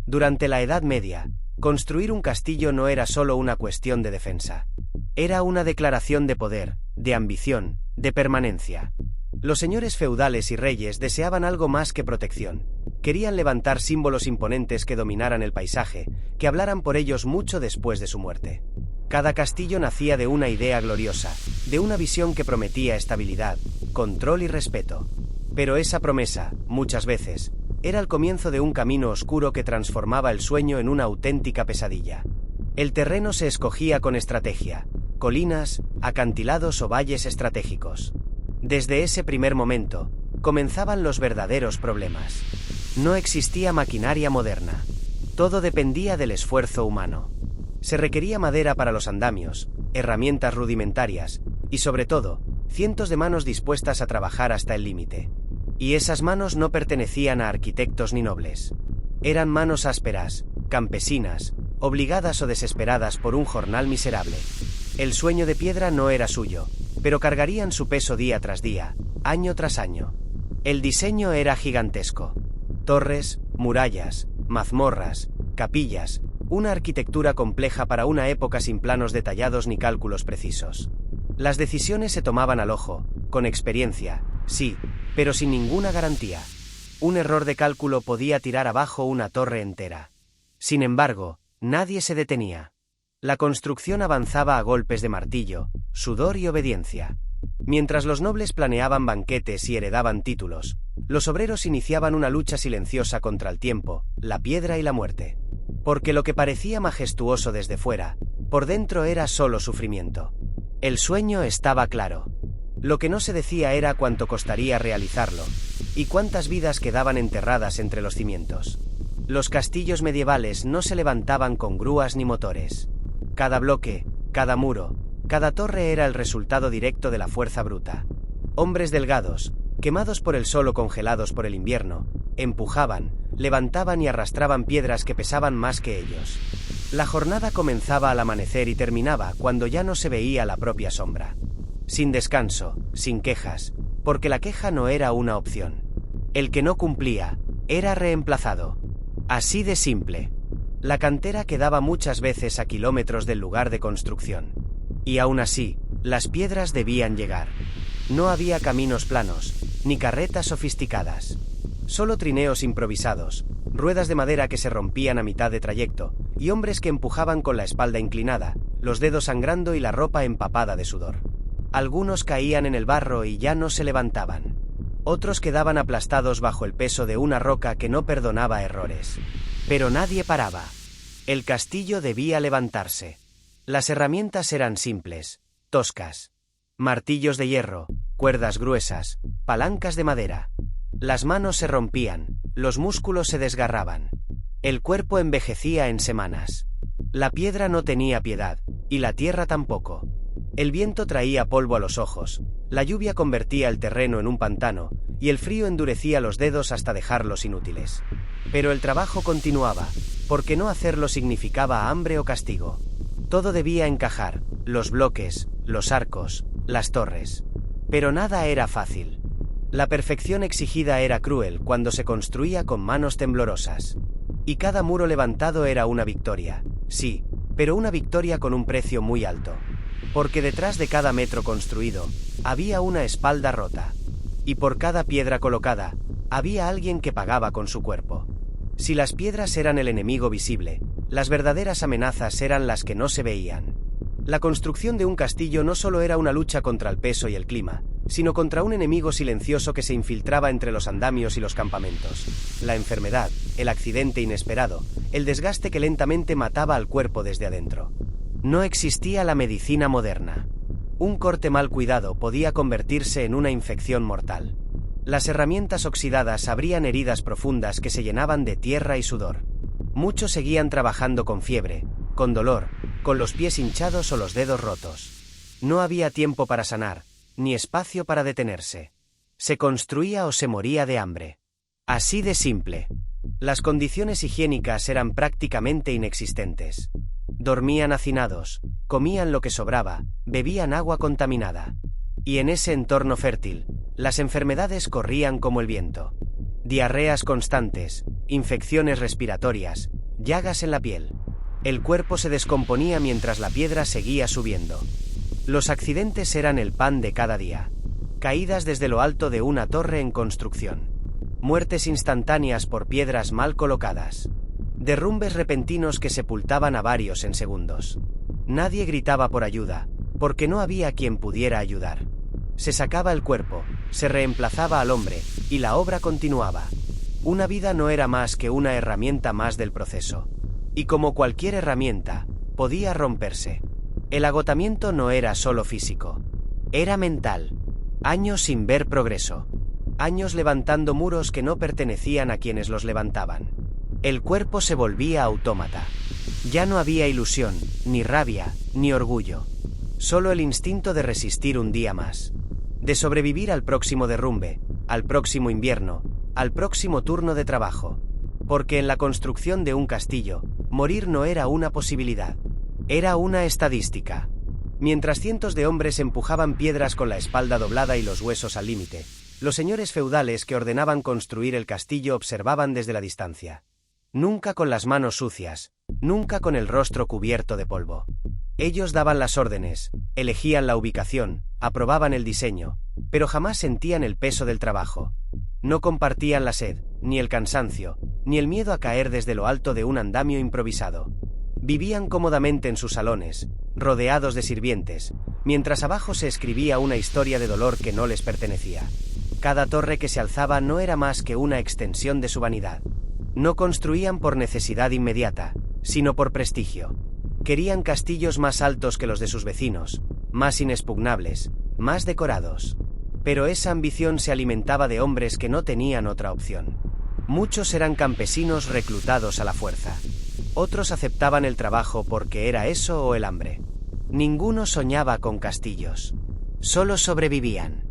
Durante la Edad Media, construir un castillo no era solo una cuestión de defensa. Era una declaración de poder, de ambición, de permanencia. Los señores feudales y reyes deseaban algo más que protección. Querían levantar símbolos imponentes que dominaran el paisaje, que hablaran por ellos mucho después de su muerte. Cada castillo nacía de una idea gloriosa, de una visión que prometía estabilidad, control y respeto. Pero esa promesa, muchas veces, era el comienzo de un camino oscuro que transformaba el sueño en una auténtica pesadilla. El terreno se escogía con estrategia: colinas, acantilados o valles estratégicos. Desde ese primer momento, comenzaban los verdaderos problemas. No existía maquinaria moderna. Todo dependía del esfuerzo humano. Se requería madera para los andamios, herramientas rudimentarias, y sobre todo, cientos de manos dispuestas a trabajar hasta el límite. Y esas manos no pertenecían a arquitectos ni nobles. Eran manos ásperas, campesinas, obligadas o desesperadas por un jornal miserable. El sueño de piedra no era suyo, pero cargarían su peso día tras día, año tras año. El diseño era gigantesco. Torres, murallas, mazmorras, capillas, una arquitectura compleja para una época sin planos detallados ni cálculos precisos. Las decisiones se tomaban al ojo, con experiencia, sí, pero sin ninguna garantía. Un error de cálculo podía tirar abajo una torre entera. Sin embargo, nadie se detenía. La construcción avanzaba a golpes de martillo, sudor y obediencia. Mientras los nobles planeaban banquetes y heredaban títulos, los obreros iniciaban una lucha silenciosa contra el tiempo, la piedra y la muerte. Porque lo que parecía majestuoso desde fuera, por dentro era solo sufrimiento. El sueño estaba claro. Lo que no se decía era cuánto costaría realizarlo, y cuántas vidas quedaban enterradas entre los cimientos. Los castillos medievales no se levantaban con grúas ni motores. Cada bloque, cada muro, cada torre era el resultado directo de la fuerza bruta. Hombres delgados, quemados por el sol o congelados por el invierno, empujaban, levantaban y arrastraban piedras que pesaban más que ellos. La jornada comenzaba al amanecer y terminaba cuando ya no se veía la propia sombra. Sin descanso, sin quejas, porque la queja no era una opción. El que no cumplía, era reemplazado. Así de simple. La cantera quedaba muchas veces a kilómetros del lugar de construcción. Y aún así, las piedras debían llegar. No había caminos planos, ni carretas sofisticadas. Solo trineos improvisados, ruedas de madera que se rompían a mitad de trayecto, y hombres que empujaban con la espalda inclinada, los dedos sangrando y la ropa empapada de sudor. Algunos caían en el barro y ya no se levantaban. Otros quedaban aplastados bajo el peso de una roca que no perdonaba errores. Pero nadie paraba. El castillo debía levantarse. Las herramientas eran simples, toscas. Martillos de hierro, cuerdas gruesas, palancas de madera. Las manos se rompían, los músculos se desgarraban. El cuerpo envejecía en semanas. La piedra no tenía piedad, y la tierra tampoco. El viento traía polvo a los ojos, la lluvia convertía el terreno en un pantano, y el frío endurecía los dedos hasta dejarlos inútiles. Pero el trabajo continuaba, porque no hacerlo significaba hambre o castigo. Todo debía encajar, los bloques, los arcos, las torres. Pero nada era fácil. La perfección exigida era cruel cuando se construía con manos temblorosas. Y cada muro levantado era una victoria, sí, pero una victoria con un precio muy alto. Porque detrás de cada metro construido, había una espalda rota. Y por cada piedra colocada, había alguien que pagaba con su cuerpo. Si las piedras eran el enemigo visible, las verdaderas amenazas eran las que no se veían. La construcción de un castillo no solo era una lucha contra el peso y el clima, sino contra un enemigo silencioso que se infiltraba entre los andamios y los campamentos. La enfermedad, el accidente inesperado, el desgaste que lentamente mataba al cuerpo desde adentro. No existía la medicina moderna. Un corte mal cuidado podía convertirse en una infección mortal. Las herramientas oxidadas abrían heridas profundas que se llenaban de tierra y sudor. Muchos seguían trabajando con fiebre, con dolor, con los pies hinchados o los dedos rotos. No había tiempo para sanar, ni espacio para detenerse. Se construía o se moría de hambre. Así de simple. Las condiciones higiénicas eran prácticamente inexistentes. Dormían hacinados, comían lo que sobraba, bebían agua contaminada. Y en ese entorno fértil, las enfermedades corrían como el viento. Diarreas constantes, infecciones respiratorias, llagas en la piel. El cuerpo se descomponía mientras la piedra seguía subiendo. Los accidentes eran el pan de cada día. Caídas desde lo alto de una torre en construcción. Muertes instantáneas por piedras mal colocadas. Derrumbes repentinos que sepultaban a varios en segundos. Nadie gritaba por ayuda, porque no había quien pudiera ayudar. Se sacaba el cuerpo, se reemplazaba al hombre, y la obra continuaba. Una vida no era más que una herramienta más del proceso. Y como cualquier herramienta, podía romperse. El agotamiento no era solo físico. Era mental. Años sin ver progreso. Años levantando muros que no pertenecían a quienes los levantaban. El cuerpo se volvía autómata. Ya no había ilusión, ni rabia, ni orgullo. Solo el instinto de resistir un día más. De sobrevivir al próximo derrumbe, al próximo invierno, al próximo turno de trabajo. Porque en la construcción de un castillo, morir no era una posibilidad. Era una estadística. Mientras cientos de hombres empujaban piedras con la espalda doblada y los huesos al límite, los señores feudales que ordenaban construir el castillo observaban desde la distancia. Nunca con las manos sucias, nunca con el rostro cubierto de polvo. Ellos daban las órdenes, elegían la ubicación, aprobaban el diseño, pero jamás sentían el peso del trabajo. No compartían la sed, ni el cansancio, ni el miedo a caer desde lo alto de un andamio improvisado. Vivían cómodamente en sus salones, rodeados de sirvientes, mientras abajo se escribía una historia de dolor que no les pertenecía. Cada torre que se alzaba no era más que una extensión de su vanidad. No construían por necesidad inmediata, sino por prestigio. Querían castillos más altos que los de sus vecinos, más inexpugnables, más decorados. Pero esa ambición se alimentaba de hombres que no tenían otra opción. Muchos eran campesinos reclutados a la fuerza. Otros aceptaban el trabajo porque era eso o el hambre. Ninguno soñaba con castillos. Solo sobrevivían.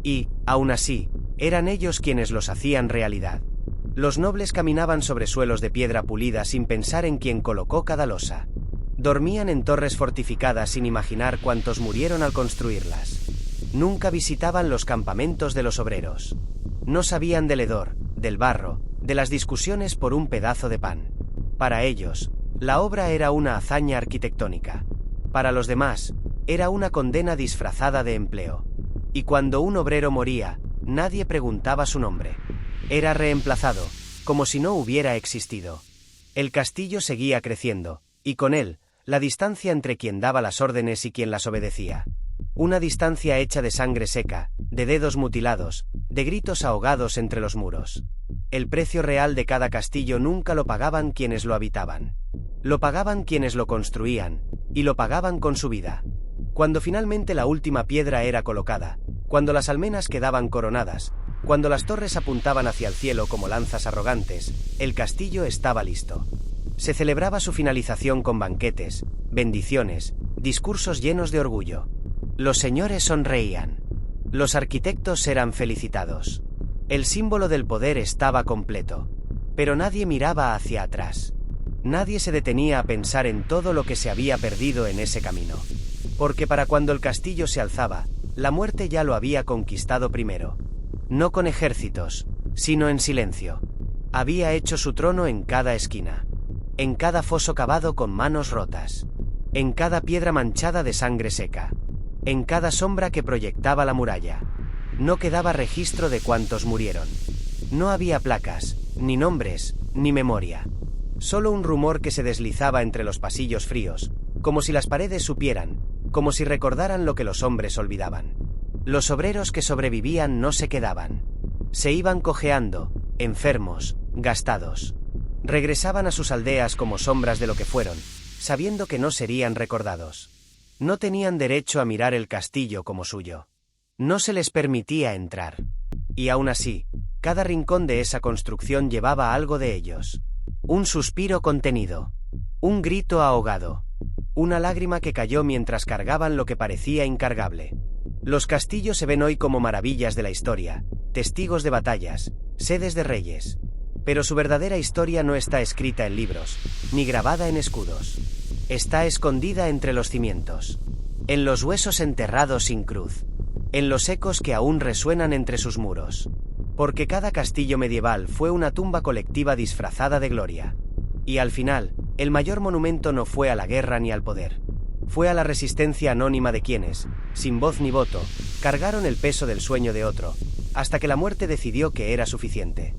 Y, aún así, eran ellos quienes los hacían realidad. Los nobles caminaban sobre suelos de piedra pulida sin pensar en quién colocó cada losa. Dormían en torres fortificadas sin imaginar cuántos murieron al construirlas. Nunca visitaban los campamentos de los obreros. No sabían del hedor, del barro, de las discusiones por un pedazo de pan. Para ellos, la obra era una hazaña arquitectónica. Para los demás, era una condena disfrazada de empleo. Y cuando un obrero moría, nadie preguntaba su nombre. Era reemplazado, como si no hubiera existido. El castillo seguía creciendo, y con él, la distancia entre quien daba las órdenes y quien las obedecía. Una distancia hecha de sangre seca, de dedos mutilados, de gritos ahogados entre los muros. El precio real de cada castillo nunca lo pagaban quienes lo habitaban. Lo pagaban quienes lo construían, y lo pagaban con su vida. Cuando finalmente la última piedra era colocada, cuando las almenas quedaban coronadas, cuando las torres apuntaban hacia el cielo como lanzas arrogantes, el castillo estaba listo. Se celebraba su finalización con banquetes, bendiciones, discursos llenos de orgullo. Los señores sonreían. Los arquitectos eran felicitados. El símbolo del poder estaba completo. Pero nadie miraba hacia atrás. Nadie se detenía a pensar en todo lo que se había perdido en ese camino. Porque para cuando el castillo se alzaba, la muerte ya lo había conquistado primero. No con ejércitos, sino en silencio. Había hecho su trono en cada esquina. En cada foso cavado con manos rotas. En cada piedra manchada de sangre seca. En cada sombra que proyectaba la muralla. No quedaba registro de cuántos murieron. No había placas, ni nombres, ni memoria. Solo un rumor que se deslizaba entre los pasillos fríos, como si las paredes supieran, como si recordaran lo que los hombres olvidaban. Los obreros que sobrevivían no se quedaban. Se iban cojeando, enfermos, gastados. Regresaban a sus aldeas como sombras de lo que fueron, sabiendo que no serían recordados. No tenían derecho a mirar el castillo como suyo. No se les permitía entrar. Y aún así, cada rincón de esa construcción llevaba algo de ellos. Un suspiro contenido. Un grito ahogado. Una lágrima que cayó mientras cargaban lo que parecía incargable. Los castillos se ven hoy como maravillas de la historia, testigos de batallas, sedes de reyes. Pero su verdadera historia no está escrita en libros, ni grabada en escudos. Está escondida entre los cimientos. En los huesos enterrados sin cruz. En los ecos que aún resuenan entre sus muros. Porque cada castillo medieval fue una tumba colectiva disfrazada de gloria. Y al final, el mayor monumento no fue a la guerra ni al poder. Fue a la resistencia anónima de quienes, sin voz ni voto, cargaron el peso del sueño de otro, hasta que la muerte decidió que era suficiente.